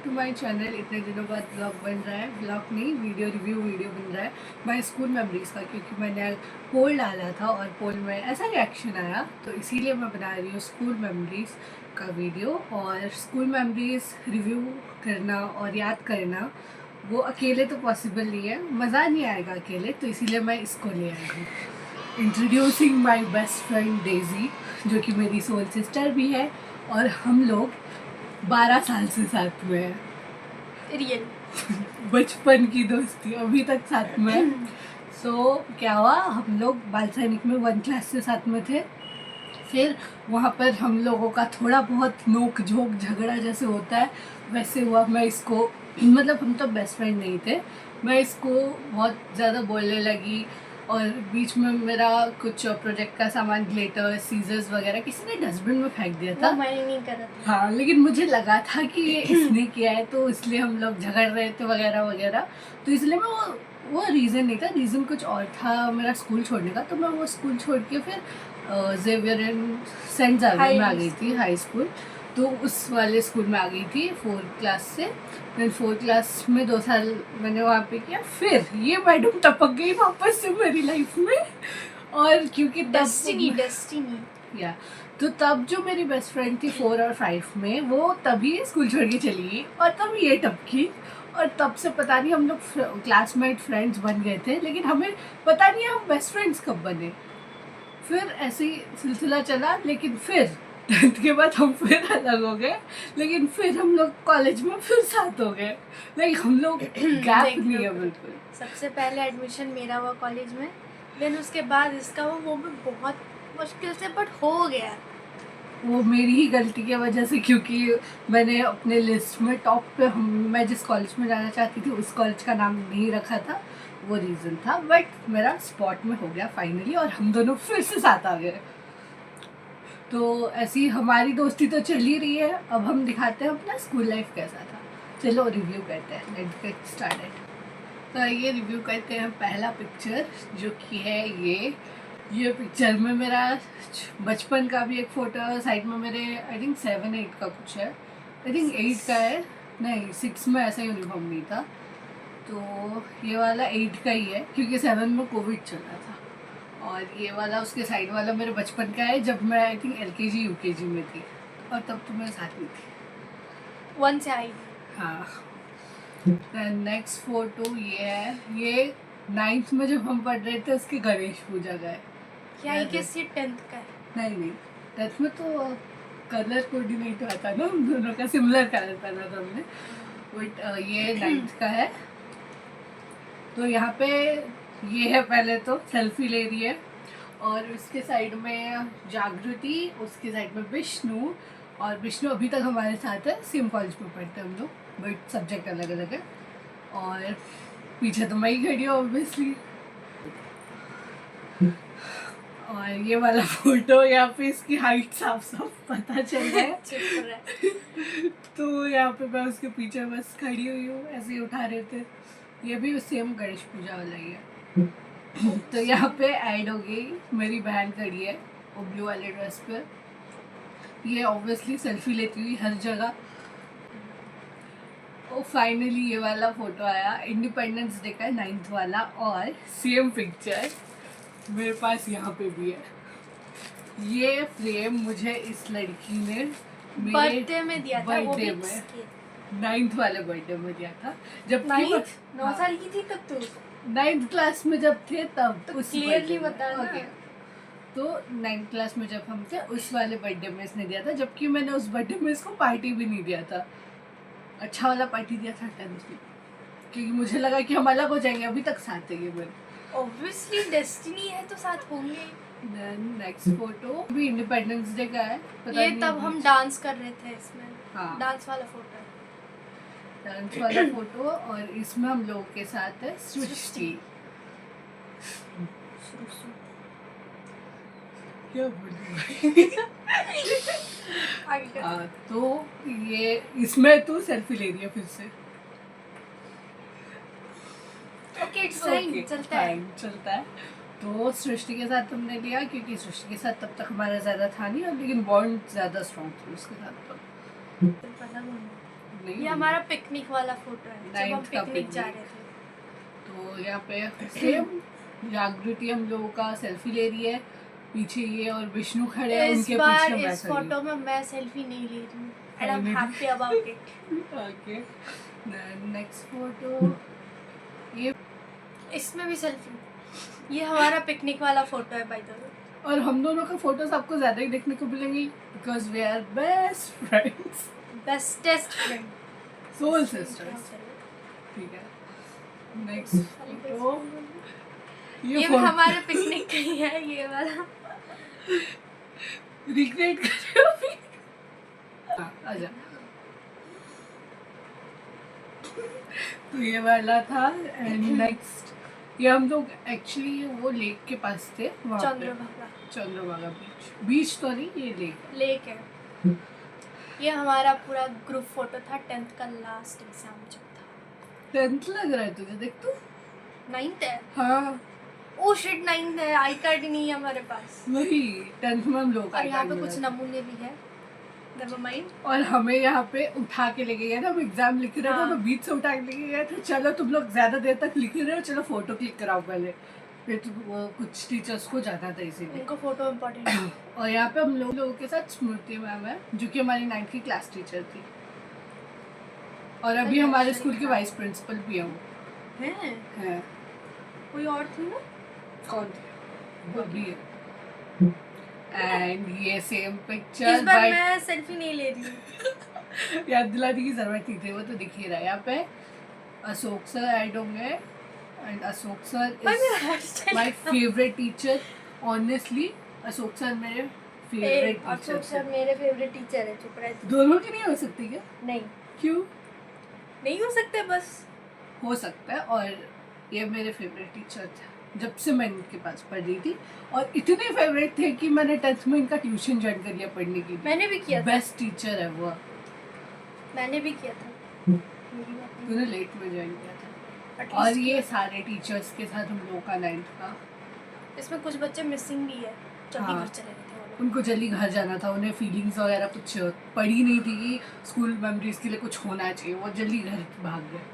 To my channel. इतने दिनों बाद ब्लॉग बन रहा है, ब्लॉग नहीं वीडियो वीडियो बन रहा है माय स्कूल मेमोरीज़ का, क्योंकि मैंने पोल डाला था और पोल में ऐसा रिएक्शन आया, तो इसीलिए मैं बना रही हूँ स्कूल मेमोरीज़ का वीडियो। और स्कूल मेमोरीज़ रिव्यू करना और याद करना वो अकेले तो पॉसिबल नहीं है, मज़ा नहीं आएगा अकेले, तो इसीलिए मैं इसको ले आई हूँ। Introducing my best friend Daisy, जो कि मेरी सोल सिस्टर भी है, और हम लोग 12 साल से साथ में है। रियल बचपन की दोस्ती अभी तक साथ में है। सो क्या हुआ, हम लोग बाल सैनिक में 1 क्लास से साथ में थे। फिर वहाँ पर हम लोगों का थोड़ा बहुत नोक झोंक झगड़ा जैसे होता है वैसे हुआ। मैं इसको मतलब हम तो बेस्ट फ्रेंड नहीं थे, मैं इसको बहुत ज़्यादा बोलने लगी, और बीच में मेरा कुछ प्रोजेक्ट का सामान, ग्लिटर, सीजर्स वगैरह किसी ने डस्टबिन में फेंक दिया था। मैंने नहीं करा था। हाँ, लेकिन मुझे लगा था कि ये इसने किया है, तो इसलिए हम लोग झगड़ रहे थे वगैरह वगैरह। तो इसलिए मैं वो रीज़न नहीं था, रीज़न कुछ और था मेरा स्कूल छोड़ने का। तो मैं वो स्कूल छोड़ के फिर जेवियर एंड सेंट जेवियर में आ गई थी, हाई स्कूल। तो उस वाले स्कूल में आ गई थी 4th क्लास से। फिर 4th क्लास में 2 साल मैंने वहाँ पे किया। फिर ये मैडम टपक गई वापस से मेरी लाइफ में, और क्योंकि डेस्टिनी या तो तब जो मेरी बेस्ट फ्रेंड थी 4 और 5 में, वो तभी स्कूल छोड़ के चली गई, और तब ये टपकी। और तब से पता नहीं हम लोग क्लासमेट फ्रेंड्स बन गए थे, लेकिन हमें पता नहीं हम बेस्ट फ्रेंड्स कब बने। फिर ऐसे ही सिलसिला चला, लेकिन फिर 10th के बाद हम फिर अलग हो गए, लेकिन फिर हम लोग कॉलेज में फिर साथ हो गए। लाइक हम लोग गैप नहीं है बिल्कुल। सबसे पहले एडमिशन मेरा हुआ कॉलेज में, देन उसके बाद इसका हुआ, वो भी बहुत मुश्किल से बट हो गया। वो मेरी ही गलती की वजह से, क्योंकि मैंने अपने लिस्ट में टॉप पे मैं जिस कॉलेज में जाना चाहती थी उस कॉलेज का नाम नहीं रखा था, वो रीज़न था। बट मेरा स्पॉट में हो गया फाइनली, और हम दोनों फिर से साथ आ गए। तो ऐसी हमारी दोस्ती तो चल ही रही है। अब हम दिखाते हैं अपना स्कूल लाइफ कैसा था। चलो रिव्यू करते हैं, लेट्स गेट स्टार्टेड। तो ये रिव्यू करते हैं पहला पिक्चर, जो कि है ये पिक्चर में मेरा बचपन का भी एक फ़ोटो है, साइड में मेरे आई थिंक 7-8 का कुछ है, आई थिंक 8 का है, नहीं 6 में ऐसा यूनिफॉर्म नहीं था। तो ये वाला 8 का ही है, क्योंकि 7 में कोविड चल रहा था। और ये वाला उसके साइड वाला मेरे बचपन का है, जब मैं आई थिंक LKG UKG में थी, और तब तो मेरे साथ में थी 1 से आई। हाँ। नेक्स्ट फोटो ये है, ये 9th में जब हम पढ़ रहे थे उसके गणेश पूजा का है। क्या ये किसी 10th का है? नहीं 10th में तो कलर कोऑर्डिनेट हुआ था ना, हम दोनों का सिमिलर कलर पहना था हमने। बट ये 9th का है। तो यहाँ पे ये है, पहले तो सेल्फी ले रही है, और उसके साइड में जागृति, उसके साइड में विष्णु। और विष्णु अभी तक हमारे साथ है, सेम कॉलेज में पढ़ते हैं हम लोग, बट सब्जेक्ट अलग अलग है। और पीछे तो मैं ही खड़ी हूँ ऑब्वियसली। और ये वाला फोटो, यहाँ पे इसकी हाइट साफ साफ पता चल रहा है। तो यहाँ पे मैं उसके पीछे बस खड़ी हुई हूँ, ऐसे ही उठा रहे थे। ये भी सेम गणेश पूजा वाला ही है। तो यहाँ पे ऐड हो गई मेरी बहन खड़ी है वो ब्लू वाले ड्रेस पे। ये ऑब्वियसली सेल्फी लेती हुई हर जगह। और फाइनली ये वाला फोटो आया, इंडिपेंडेंस डे का 9th वाला, और सेम पिक्चर मेरे पास यहाँ पे भी है। ये फ्रेम मुझे इस लड़की ने बर्थडे में दिया था, वो भी बर्थडे में 9th वाले बर्थडे में दिया था, जब 9 साल की थी तब। तो 9th क्लास में जब थे तब, तो क्लियरली बता ना। तो 9th क्लास में जब हम थे उस वाले बर्थडे में इसने दिया था, जबकि मैंने उस बर्थडे में इसको पार्टी भी नहीं दिया था। अच्छा वाला पार्टी दिया था 10th में, क्योंकि मुझे लगा कि हम अलग हो जाएंगे, अभी तक साथ है ये मेरे। ऑब्वियसली डेस्टिनी है तो साथ होंगे। देन नेक्स्ट फोटो भी इंडिपेंडेंस डे का है, ये तब हम डांस कर रहे थे इसमें। हाँ, डांस वाला फोटो है, डांस वाला फोटो। और इसमें हम लोगों के साथ है सृष्टि। क्या बोलूं हाँ, तो ये इसमें तो सेल्फी ले रही है फिर से। ओके इट्स फाइन, चलता है। तो सृष्टि के साथ हमने लिया, क्योंकि सृष्टि के साथ तब तक हमारा ज़्यादा था नहीं, और लेकिन बॉन्ड ज़्यादा स्ट्रॉन्ग थी उसके साथ। तो नहीं ये हमारा पिकनिक वाला फोटो है जब हम 9th का पिकनिक जा picnic। रहे थे। तो यहाँ पे सेम जागृति हम लोगों का सेल्फी ले रही है, पीछे ये और विष्णु खड़े हैं, इस उनके बार पीछे मैं इस खड़ी फोटो में मैं सेल्फी नहीं ले रही हूँ and I am Finally. Happy about it. Okay next photo, ये इसमें भी सेल्फी, ये हमारा पिकनिक वाला फोटो है बाय द वे। और हम दोनों का फोटोज आपको ज्यादा ही देखने को मिलेंगे because we are best friends, bestest friend, soul sisters. ठीक है, नेक्स्ट फोटो, ये भी photo- हमारे पिकनिक का ही है ये वाला। रिक्रिएट कर रहे हो अभी? हाँ, आजा। तो ये वाला था एंड नेक्स्ट ये हम लोग एक्चुअली वो लेक के पास थे, वहाँ पे चंद्रभागा चंद्रभागा बीच तो नहीं, ये लेक है। लेक है। ये हमारा पूरा ग्रुप फोटो था 10th का लास्ट एग्जाम जब था। 10th लग रहा है तुझे, देख तू। 9th है, हाँ ओ शिट 9th है, आई कार्ड ही नहीं है हमारे पास। वही 10th में हम लोग और यहाँ पे कुछ नमूने भी है, नेवर माइंड। और हमें यहाँ पे उठा के लेके गया था, हम एग्जाम लिख रहे थे, हाँ। हमें बीच से उठा के लेके गया था, चलो तुम लोग ज्यादा देर तक लिख रहे हो, चलो फोटो क्लिक कराओ पहले, फिर वो कुछ टीचर्स को जाना था इसीलिए। उनको फोटो इम्पोर्टेंट है। और यहाँ पे हम लोगों के साथ स्मृति मैम है जो कि हमारी 9th की क्लास टीचर थी, और अभी अच्छा, हमारे अच्छा, स्कूल की अच्छा। वाइस प्रिंसिपल भी है वो। हैं? है कोई और थी ना? कौन थी? वो भी है। एंड ये सेम इस पिक्चर बार बट मैं सेल्फी नहीं ले रही हूँ। याद दिलाने की जरूरत नहीं थी, वो तो दिख ही रहा है। यहाँ पे अशोक सर ऐड होंगे एंड अशोक सर भाई मेरा is here style my favourite teacher. Honestly Ashok sir मेरे फेवरेट अशोक टीचर सर मेरे फेवरेट टीचर है, चुप रह तू। दोनों की नहीं हो सकती क्या? नहीं, क्यों? नहीं हो सकते, बस हो सकता है। और ये मेरे फेवरेट टीचर थे जब से मैं इनके पास पढ़ रही थी, और इतने फेवरेट थे कि मैंने 10th में इनका ट्यूशन ज्वाइन कर लिया पढ़ने के लिए। मैंने भी किया था, बेस्ट टीचर है वो। मैंने भी किया था। मेरी बात नहीं। तूने लेट में ज्वाइन किया था। At और least ये सारे टीचर्स के साथ हम लोगों का 9th का, इसमें कुछ बच्चे मिसिंग भी है, जल्दी हाँ। घर चले गए थे वो लोग। उनको जल्दी घर जाना था, उन्हें फीलिंग्स वगैरह कुछ पड़ी नहीं थी कि स्कूल मेमोरीज के लिए कुछ होना चाहिए, वो जल्दी घर भाग गए।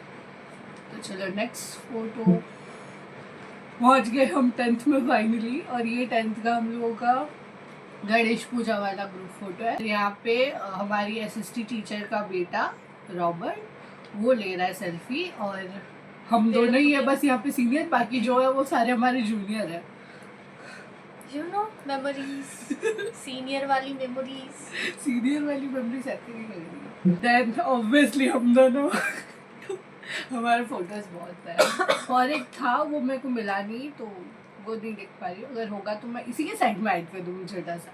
तो चलो नेक्स्ट फोटो, पहुंच गए हम 10th में फाइनली। और ये 10th का हम लोगों का गणेश पूजा वाला ग्रुप फोटो है। यहाँ पे हमारी एसएसटी टीचर का बेटा रॉबर्ट वो ले रहा है सेल्फी, और हम दोनों ही है बस यहाँ पे सीनियर, बाकी जो है वो सारे हमारे जूनियर है। यू नो मेमोरीज, सीनियर वाली मेमोरीज। सीनियर वाली मेमोरीज ऐसी नहीं लग रही। देन ऑब्वियसली हम दोनों हमारे फोटोज बहुत है। और एक था वो मेरे को मिला नहीं, तो वो नहीं देख पा रही, अगर होगा तो मैं इसी के साइड में ऐड कर दूंगी छोटा सा।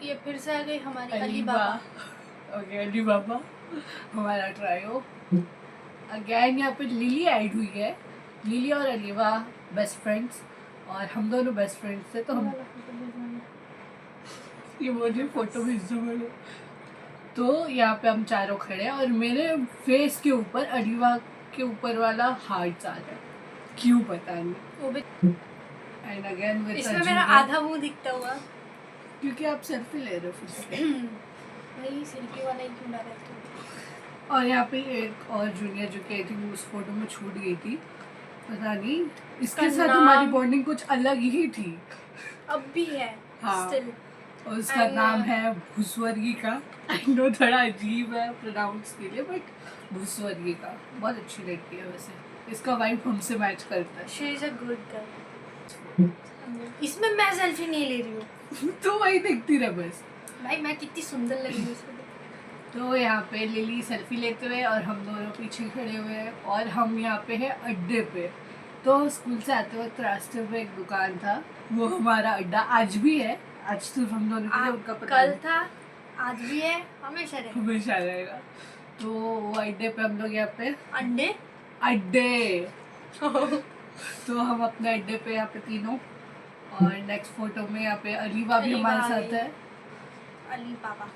ये फिर से आ गई हमारी अली अली बाबा। ओके अली बाबा हमारा ट्रायो। अगेन यहाँ पे लिली ऐड हुई है। लिली और अलीवा बेस्ट फ्रेंड्स, और हम दोनों बेस्ट फ्रेंड्स थे, तो हम ये मुझे फोटो भेज दो मेरे। तो यहाँ पे हम चारों खड़े हैं, और मेरे फेस के ऊपर अलीवा के ऊपर वाला हार्ट आ रहा है, क्यों पता नहीं। वो भी एंड अगेन विद इसमें मेरा आधा मुंह दिखता हुआ। क्योंकि आप सेल्फी ले रहे हो फिर से। भाई सेल्फी वाला ही क्यों ना रहता है? और यहाँ पे एक और जूनियर जो कि आई थिंक उस फोटो में छूट गई थी, पता नहीं, इसके इसका साथ हमारी नाम- बॉन्डिंग कुछ अलग ही थी। अब भी है हाँ। स्टिल। और उसका And, नाम है भूस्वर्गी का। आई नो थोड़ा अजीब है प्रोनाउंस के लिए, बट भूस्वर्गी का बहुत अच्छी लड़की है वैसे, इसका वाइफ हमसे मैच करता है। She is a good girl. इसमें मैं सेल्फी नहीं ले रही हूँ तो वही देखती रहे बस। भाई, मैं कितनी सुंदर लग रही हूँ इसमें। तो यहाँ पे लिली सेल्फी लेते हुए और हम दोनों पीछे खड़े हुए हैं, और हम यहाँ पे हैं अड्डे पे। तो स्कूल से आते वक्त रास्ते पे एक दुकान था, वो हमारा अड्डा आज भी है। आज सिर्फ हम दोनों के लिए उनका पता कल नहीं, था, आज भी है, हमेशा रहेगा। हमेशा रहेगा। तो वो अड्डे पे हम लोग यहाँ पे अंडे अड्डे तो हम अपने अड्डे पे यहाँ पे तीनों, और नेक्स्ट फोटो में यहाँ पे अलीवा भी अलीवा हमारे आ साथ गई। है। अली बाबा।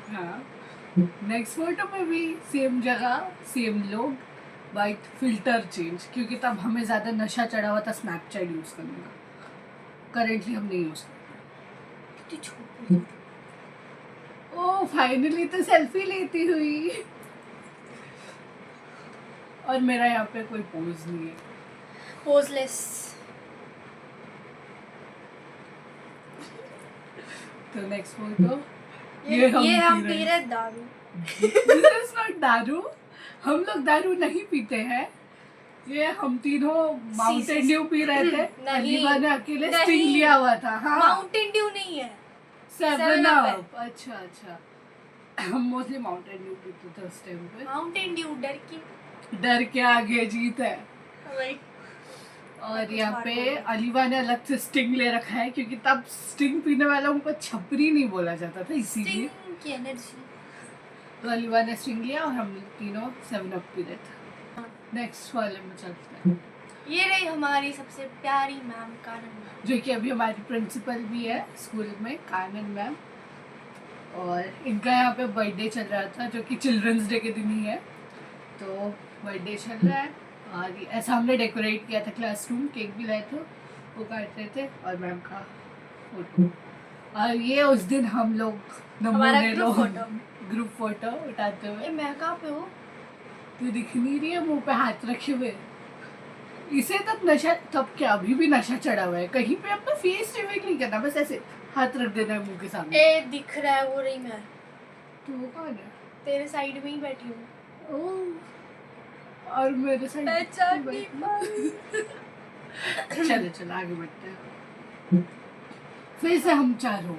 हाँ, नेक्स्ट फोटो में भी सेम जगह सेम लोग, बट फिल्टर चेंज, क्योंकि तब हमें ज़्यादा नशा चढ़ा हुआ था स्नैपचैट यूज़ करने का। करेंटली हम नहीं यूज़ करते। कितनी छोटी। ओह फाइनली तो सेल्फी लेती हुई। और मेरा यहाँ पे कोई पोज नहीं है। पोजलेस। तो नेक्स्ट फोटो, ये हम पी रहे दारू। This is not दारू, हम लोग दारू नहीं पीते हैं। ये हम तीनों माउंटेन ड्यू पी रहे थे। अलीवा ने अकेले स्टिंग लिया हुआ था। हाँ, माउंटेन ड्यू नहीं है, 7 अप। अच्छा, हम मोस्टली माउंटेन ड्यू पीते थे उस टाइम पे। माउंटेन ड्यू डर के आगे जीत है। Right. और यहाँ पे अलीवा ने अलग से स्टिंग ले रखा है, क्योंकि तब स्टिंग पीने वालों को छपरी नहीं बोला जाता था, इसीलिए। Sting की एनर्जी। तो अलीवा ने स्टिंग लिया और हम तीनों 7 अप पी रहे थे। नेक्स्ट वाले में चलते हैं। ये रही हमारी सबसे प्यारी मैम कानन मैम, जो कि अभी हमारी प्रिंसिपल भी है स्कूल में, कानन मैम। और इनका यहाँ पे बर्थडे चल रहा था, जो कि चिल्ड्रंस डे के दिन ही है। तो बर्थडे चल रहा है और ऐसा हमने डेकोरेट किया था क्लासरूम, केक भी लाए थे, वो काट रहे थे और मैम का फोटो। और ये उस दिन हम लोग हमारा ग्रुप फोटो उठाते हुए। मैं कहाँ पे हूँ? तू दिख नहीं रही है, मुंह पे हाथ रखे हुए। इसे तब नशा, तब क्या अभी भी नशा चढ़ा हुआ है। कहीं पे अपना फेस रिवील नहीं करना, बस ऐसे हाथ रख देना है मुंह के सामने। ए दिख रहा है, वो रही मैं। तो वो कौन है? तेरे साइड में ही बैठी हूँ। ओह, और मेरे साइड पहचान नहीं पाई। चलो आगे बढ़ते हैं। फिर से हम 4 हो।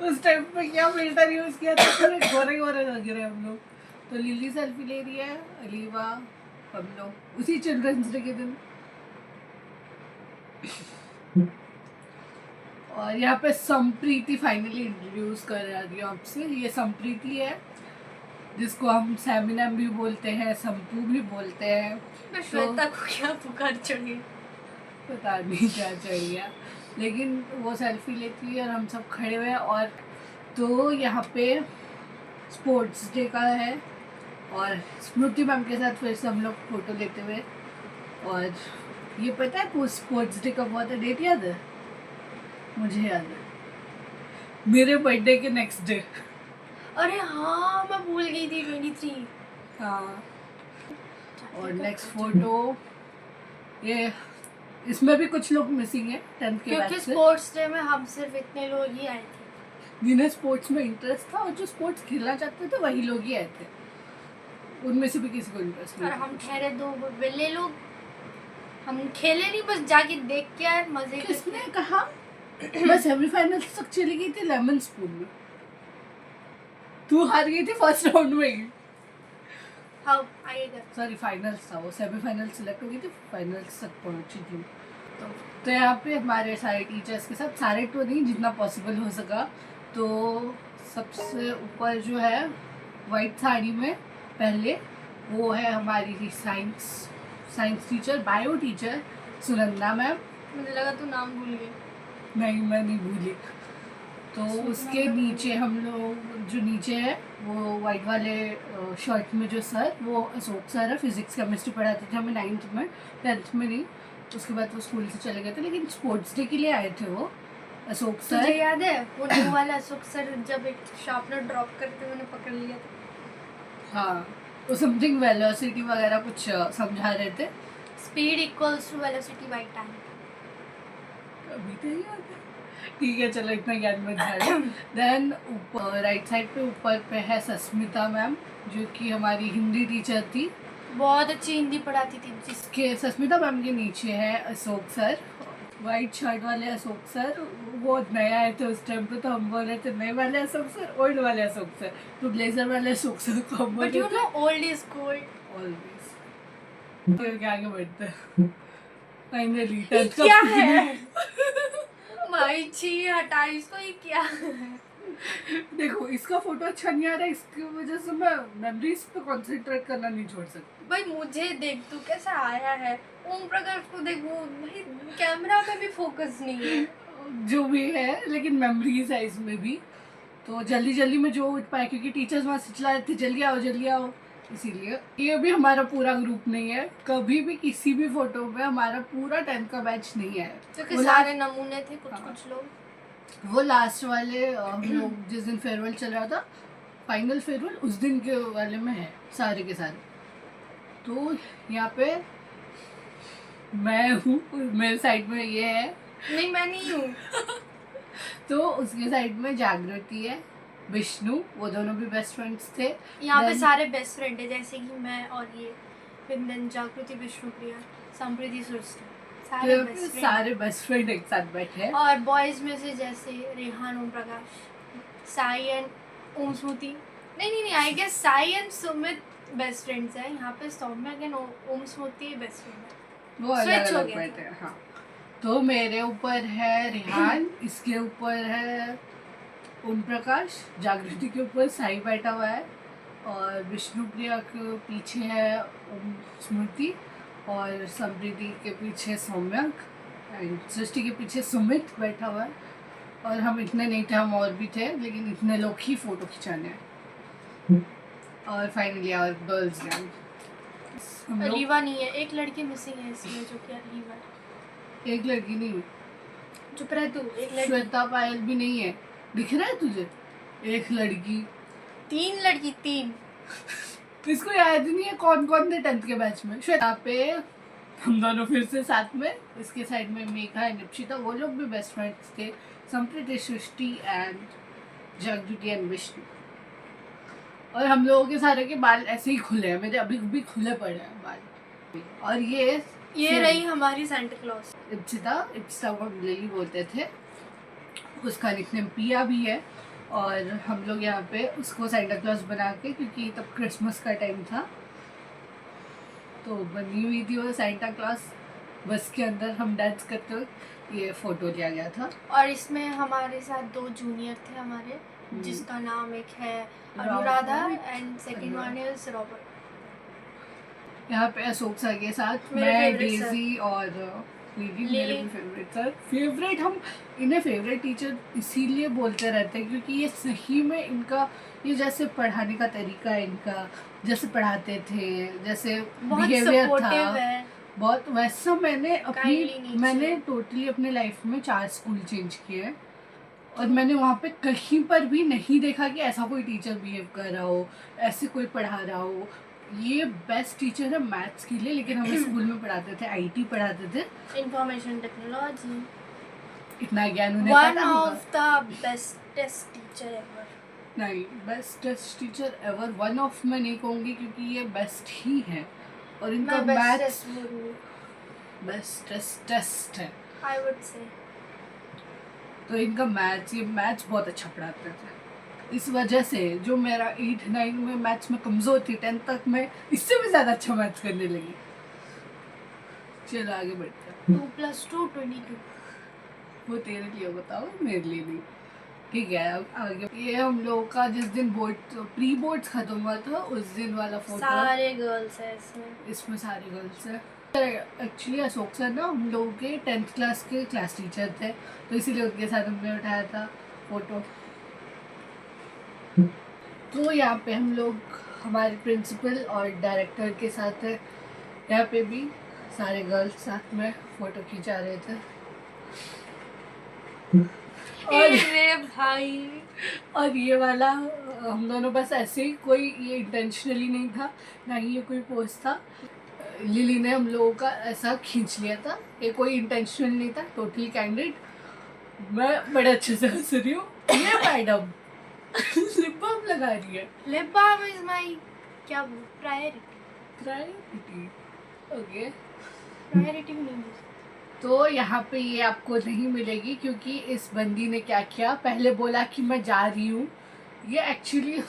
उस टाइम पे क्या फिल्टर यूज किया था, पूरे गोरे लग रहे हम लोग। तो लिली सेल्फी ले रही है, अलीवा, हम लोग उसी चिल्ड्रंस डे के दिन। और यहाँ पे संप्रीति फाइनली इंट्रोड्यूस कर रही हूँ आपसे। ये संप्रीति है, जिसको हम सैमिनम भी बोलते हैं, संपू भी बोलते हैं। मैं श्वेता को क्या पुकार चढ़ी, पता नहीं क्या चाहिए, लेकिन वो सेल्फी लेती है और हम सब खड़े हुए हैं। और तो यहाँ पे स्पोर्ट्स डे का है और स्मृति मैम के साथ फिर से हम लोग फोटो लेते हुए। और ये पता है स्पोर्ट्स डे कब हुआ था, डेट याद है? मुझे याद है, मेरे बर्थडे के नेक्स्ट डे। अरे हाँ, मैं भूल गई थी, 23। हाँ। और नेक्स्ट फोटो, ये इसमें भी कुछ लोग मिसिंग है 10th के बाद से, क्योंकि स्पोर्ट्स डे में हम सिर्फ इतने लोग ही आए थे जिन्हें स्पोर्ट्स में इंटरेस्ट था और जो स्पोर्ट्स खेलना चाहते थे वही लोग ही आए थे। उनमें से भी किसी को इंटरेस्ट नहीं और था। हम ठहरे 2 वेले लोग। हम खेले नहीं, बस जाके देख के आए, मजे किसने कहा? मैं सेमीफाइनल्स तक चली गई थी लेमन स्पून में। तू हार गई थी फर्स्ट राउंड में ही। हाँ आएगा। सॉरी, फाइनल्स था वो, सेमीफाइनल सेलेक्ट हो गई थी, फाइनल्स तक पहुंची थी। तो यहाँ पे हमारे सारे टीचर्स के साथ, सारे तो नहीं, जितना पॉसिबल हो सका। तो सबसे ऊपर जो है वाइट साड़ी में पहले, वो है हमारी science teacher, bio teacher Sunanda ma'am. मुझे लगा तू नाम भूल गई। नहीं, मैं नहीं भूली। तो उसके नीचे हम लोग, जो नीचे है वो वाइट वाले शर्ट में जो सर, वो अशोक सर है, फिजिक्स केमिस्ट्री पढ़ाते थे हमें 9th में, 10th में नहीं। उसके बाद वो स्कूल से चले गए थे, लेकिन स्पोर्ट्स डे के लिए आए थे वो अशोक सर। तुझे याद है वो न्यू वाला अशोक सर जब एक शार्पनर ड्रॉप करते मैंने पकड़ लिया था? हाँ, वो समथिंग वेलोसिटी वगैरह कुछ समझा रहे थे। Speed equals to velocity by time. अभी तो याद है। ठीक है, चलो इतना ज्ञान मत झाड़ो। देन ऊपर राइट साइड पे ऊपर पे है सस्मिता मैम, जो कि हमारी हिंदी टीचर थी, बहुत अच्छी हिंदी पढ़ाती थी। जिसके सस्मिता मैम के नीचे है अशोक सर, वाइट शर्ट वाले अशोक सर। वो नए आए थे उस टाइम पे, तो हम बोल रहे थे नए वाले अशोक सर, ओल्ड वाले अशोक सर। तो ब्लेजर वाले अशोक सर को हम बोल but you know old is gold always. तो आगे बढ़ते हैं। फाइनली 10th क्या का है? माई छी हटा इसको, ये क्या है? देखो, इसका फोटो अच्छा नहीं आ रहा है, इसकी वजह से मैं मेमोरीज पे कंसंट्रेट करना नहीं छोड़ सकती। भाई मुझे देख तू कैसा आया है, ओम प्रकाश को देख, वो भाई कैमरा में भी फोकस नहीं है। जो भी है, लेकिन मेमोरीज है इसमें भी। तो जल्दी जल्दी में जो उठ पाए, क्योंकि टीचर्स वहाँ से चिल्ला रहे थे जल्दी आओ, इसीलिए। ये भी हमारा पूरा ग्रुप नहीं है, कभी भी किसी भी फोटो में हमारा पूरा 10th का बैच नहीं है, क्योंकि सारे नमूने थे, कुछ हाँ। कुछ लोग। वो लास्ट वाले हम लोग जिस दिन फेयरवेल चल रहा था, फाइनल फेयरवेल उस दिन के वाले में है सारे के सारे। तो यहाँ पे मैं हूँ, मेरे साइड में ये है, नहीं मैं नहीं हूँ। तो उसके साइड में जागृति है, विष्णु, वो दोनों भी बेस्ट फ्रेंड्स थे। यहाँ पे Then- सारे बेस्ट फ्रेंड है, जैसे कि मैं और ये विंदन, जागृति, विष्णुप्रिया, समृद्धि, सृष्टि, सारे बेस्ट फ्रेंड। सारे बेस्ट फ्रेंड एक साथ बैठे हैं। और बॉयज में से जैसे रेहान, ओम प्रकाश, साई एंड ओम स्मृति, नहीं I guess Sai and Sumit best friends हैं। यहाँ पे Saumya and Om Smriti best friend है। वो अलग Switch हो अलग गया बैठे हैं। हाँ, तो मेरे ऊपर है रेहान, इसके ऊपर है ओम प्रकाश, जागृति के ऊपर साई बैठा हुआ है, और विष्णुप्रिया के पीछे है ओम स्मृति, और समृद्धि के पीछे सौम्यक, एंड सृष्टि के पीछे सुमित बैठा हुआ है। और हम इतने नहीं थे, हम और भी थे, लेकिन इतने लोग ही फोटो खिंचाने हैं। और फाइनली और गर्ल्स गैंग हम लोग, अलीवा नहीं है, एक लड़की मिसिंग है इसमें, जो कि अलीवा है। एक लड़की नहीं, चुप रह तू, एक लड़की। श्वेता पायल भी नहीं है, दिख रहा है तुझे? एक लड़की, 3 लड़की, 3। इसको याद ही नहीं है कौन कौन थे 10th के बैच में। श्वेता पे हम दोनों फिर से साथ में, इसके साइड में मेघा एंड निप्शिता, वो लोग भी बेस्ट फ्रेंड्स थे। समृद्धि, सृष्टि एंड जागृति एंड विष्णु। और हम लोगों के सारे के बाल ऐसे ही खुले हैं, मेरे अभी भी खुले पड़े हैं बाल। और ये रही हमारी सेंटा क्लॉज, इप्सिता को हम लिली बोलते थे, उसका निकनेम पिया भी है। और हम लोग यहाँ पे उसको सेंटा क्लॉज बना के, क्योंकि तब क्रिसमस का टाइम था, तो बनी हुई थी वो सेंटा क्लॉज, बस के अंदर हम डांस करते हुए ये फोटो लिया गया था। और इसमें हमारे साथ 2 जूनियर थे हमारे, जिसका नाम एक है Anuradha and second one is Robert. यहाँ पे अशोक सर के साथ मेरे मैं, favorite sir। डेजी और लिली, मेरे लिली। भी फेवरेट सर। फेवरेट, हम इन्हें फेवरेट टीचर इसीलिए बोलते रहते हैं क्योंकि ये सही में इनका, ये जैसे पढ़ाने का तरीका है इनका, जैसे पढ़ाते थे, जैसे बहुत बिहेवियर सपोर्टिव था, है। बहुत वैसा। Kindly nature। मैंने टोटली अपने लाइफ में 4 स्कूल चेंज किए हैं, और मैंने वहाँ पे कहीं पर भी नहीं देखा कि ऐसा कोई टीचर बिहेव कर रहा हो, ऐसे कोई पढ़ा रहा हो। ये बेस्ट टीचर है मैथ्स के लिए, लेकिन हमें स्कूल में पढ़ाते थे, आईटी पढ़ाते थे, इंफॉर्मेशन टेक्नोलॉजी। इतना ज्ञान उन्हें वन पता होगा। Of the bestest teacher ever. नहीं, bestest teacher ever one of मैं नहीं कहूँगी, क्योंकि ये बेस्ट ही है। और इनका मैं मैथ्स बेस्टेस्ट बोलूँगी, बेस्टेस्ट है। I would say. तो इनका मैथ्स, ये मैथ्स बहुत अच्छा पढ़ाते थे। इस वजह से जो मेरा 8-9 में मैथ्स में कमज़ोर थी, 10th तक मैं इससे भी ज़्यादा अच्छा मैथ्स करने लगी। चलो आगे बढ़ते हैं। 2 + 2 22। वो तेरे लिए बताओ, मेरे लिए नहीं। ठीक है, अब आगे। ये हम लोगों का जिस दिन बोर्ड, प्री बोर्ड्स खत्म हुआ था, उस दिन वाला फोटो। सारे गर्ल्स हैं इसमें। इसमें सारी गर्ल्स है। एक्चुअली अशोक सर ना हम लोगों के 10th क्लास के क्लास टीचर थे, तो इसीलिए उनके साथ हमने उठाया था फोटो। तो यहाँ पे हम लोग हमारे प्रिंसिपल और डायरेक्टर के साथ है। यहाँ पे भी सारे गर्ल्स साथ में फोटो खिंचा रहे थे। अरे भाई, और ये वाला हम दोनों बस ऐसे ही, कोई ये इंटेंशनली नहीं था, ना ही ये कोई पोस्ट था। लिली ने हम लोगों का ऐसा खींच लिया था, ये कोई इंटेंशनल नहीं था, टोटली कैंडिड। मैं बड़े अच्छे से हंस रही हूँ। ये मैडम लिप बाम लगा रही है। लिप बाम इज माय क्या प्रायोरिटी। Priority, okay. प्रायोरिटी भी नहीं है। तो यहाँ पे ये आपको नहीं मिलेगी, क्योंकि इस बंदी ने क्या किया, पहले बोला कि मैं जा रही हूँ, ये एक्चुअली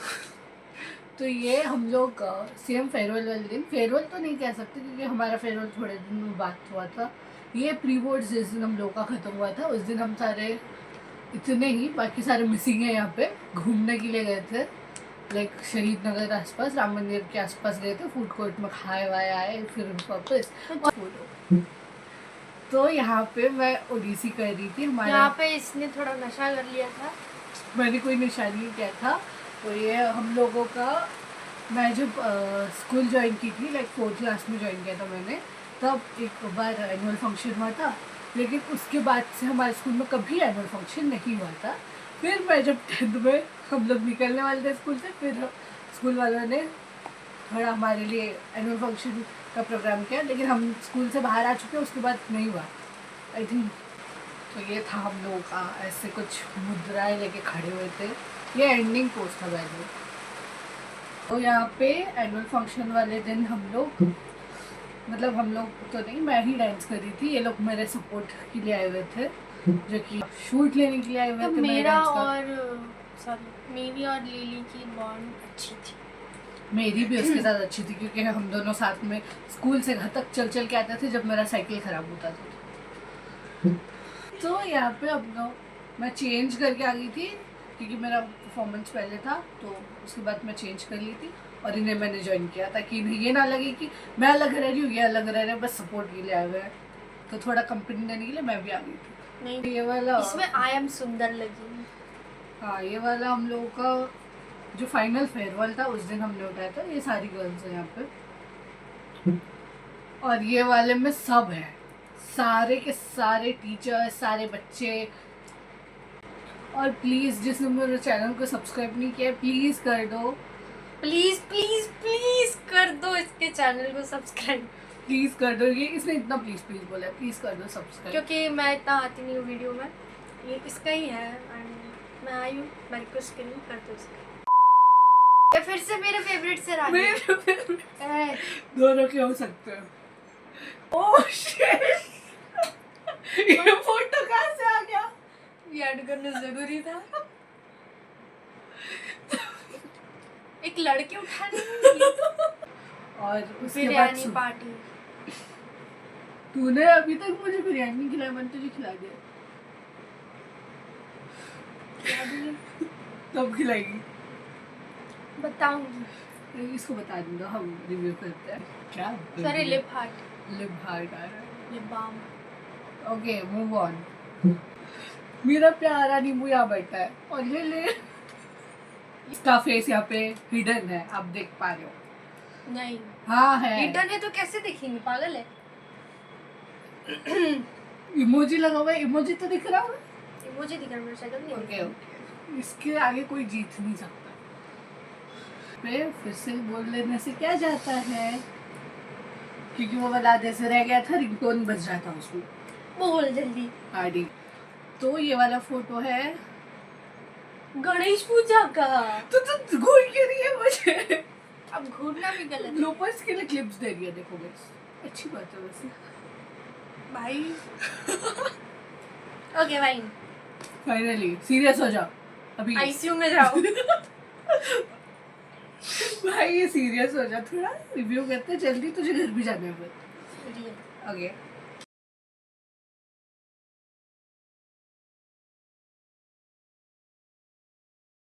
तो ये हम लोग सेम फेयरवेल वाले दिन, फेयरवेल तो नहीं कह सकते क्योंकि हमारा फेयरवेल थोड़े दिन बाद हुआ था, ये प्री बोर्ड्स जिस दिन हम लोग का ख़त्म हुआ था, उस दिन हम सारे, इतने ही, बाकी सारे मिसिंग है, यहाँ पे घूमने के लिए गए थे, लाइक शहीद नगर आसपास, राम मंदिर के आसपास गए थे, फूड कोर्ट में खाए वाए आए, फिर वापस। तो यहाँ पे मैं ओडिसी कर रही थी, हमारे यहाँ पे इसने थोड़ा नशा कर लिया था। मैंने कोई निशानी नहीं किया था। तो ये हम लोगों का, मैं जब स्कूल ज्वाइन की थी, लाइक 4th क्लास में ज्वाइन किया था मैंने, तब एक बार एनुअल फंक्शन हुआ था, लेकिन उसके बाद से हमारे स्कूल में कभी एनुअल फंक्शन नहीं हुआ था। फिर मैं जब 10th में हम लोग निकलने वाले थे स्कूल से, फिर स्कूल वालों ने थोड़ा हमारे लिए एनुअल फंक्शन का प्रोग्राम किया, लेकिन हम स्कूल से बाहर आ चुके हैं, उसके बाद नहीं हुआ आई थिंक। तो ये था हम लोगों का, ऐसे कुछ मुद्राएं लेके खड़े हुए थे। ये एंडिंग पोस्ट था वैसे। तो यहाँ पे एनुअल फंक्शन वाले दिन हम लोग, मतलब हम लोग तो नहीं, मैं ही डांस कर रही थी, ये लोग मेरे सपोर्ट के लिए आए हुए थे, जो कि शूट लेने के लिए आए हुए तो थे। मेरा और मेरी और लिली की बॉन्ड अच्छी थी। मेरी भी उसके साथ अच्छी थी, क्योंकि हम दोनों साथ में स्कूल से घर तक चल चल के आते थे जब मेरा साइकिल खराब होता था। तो यहाँ पे अब मैं चेंज करके आ गई थी, क्योंकि मेरा परफॉर्मेंस पहले था, तो उसके बाद मैं चेंज कर ली थी और इन्हें मैंने ज्वाइन किया, ताकि इन्हें ये ना लगे कि मैं अलग रह रही हूँ, ये अलग रह रहे हैं, बस सपोर्ट के लिए आए हुए हैं। तो थोड़ा कंपनी देने के लिए मैं भी आ गई थी। नहीं, ये वाला इसमें आई एम सुंदर लगी। हाँ, ये वाला हम लोगों का जो फाइनल फेयरवेल था उस दिन हमने उठाया था। ये सारी गर्ल्स हैं यहाँ पे, और ये वाले में सब है, सारे के सारे टीचर, सारे बच्चे। और प्लीज़ जिसने मेरे चैनल को सब्सक्राइब नहीं किया, प्लीज़ कर दो, प्लीज प्लीज प्लीज कर दो इसके चैनल को सब्सक्राइब। प्लीज़ कर दो। ये इसने इतना प्लीज़ प्लीज़ बोला है, प्लीज़ कर दो सब्सक्राइब। क्योंकि मैं इतना आती नहीं हूँ वीडियो में, ये इसका ही है एंड मैं आई हूँ, मैं रिक्वेस्ट कर रही हूँ, कर दो इसका। ये फिर से मेरे फेवरेट से रानी मेरे favorite है। दोनों के हो सकते हैं। ओह शिट, ये फोटो कहाँ से आ गया? ये ऐड करना जरूरी था। एक लड़के उठाने और उसके बाद बिरयानी पार्टी। तूने अभी तक मुझे बिरयानी नहीं खिलाई, मैंने तुझे खिला दिया। कब खिलाएगी? बताऊंगी। इसको बता दूंगा, हम रिव्यू करते हैं। क्या sorry, lip heart, lip heart आ रहा है। Lip balm. Okay, move on. मेरा प्यारा नींबू यहाँ बैठा है और ले ले, इसका फेस यहाँ पे हिडन है, आप देख पा रहे हो। नहीं, हाँ है, हिडन है तो कैसे दिखेंगे, पागल है। इमोजी लगा हुआ है, इमोजी तो दिख रहा है। मुझे दिख रहा है, मेरी शक्ल नहीं ओके है। ओके, इसके आगे कोई जीत नहीं सकता। फिर से बोल लेने से क्या जाता है, क्योंकि वो वाला आधे से रह गया था, रिंगटोन बज रहा था उसको। बोल जल्दी। आडी। तो ये वाला फोटो है गणेश पूजा का। तो घूर क्यों रही है मुझे? अब घूरना भी गलत है ब्लूपर्स के लिए क्लिप्स दे रही है, देखो गाइस, अच्छी बात है वैसे भाई। ओके भाई, फाइनली सीरियस हो जाओ अभी। आईसीयू में जाओ। भाई ये सीरियस हो जा, थोड़ा रिव्यू करते हैं जल्दी, तुझे घर भी जाना है। ओके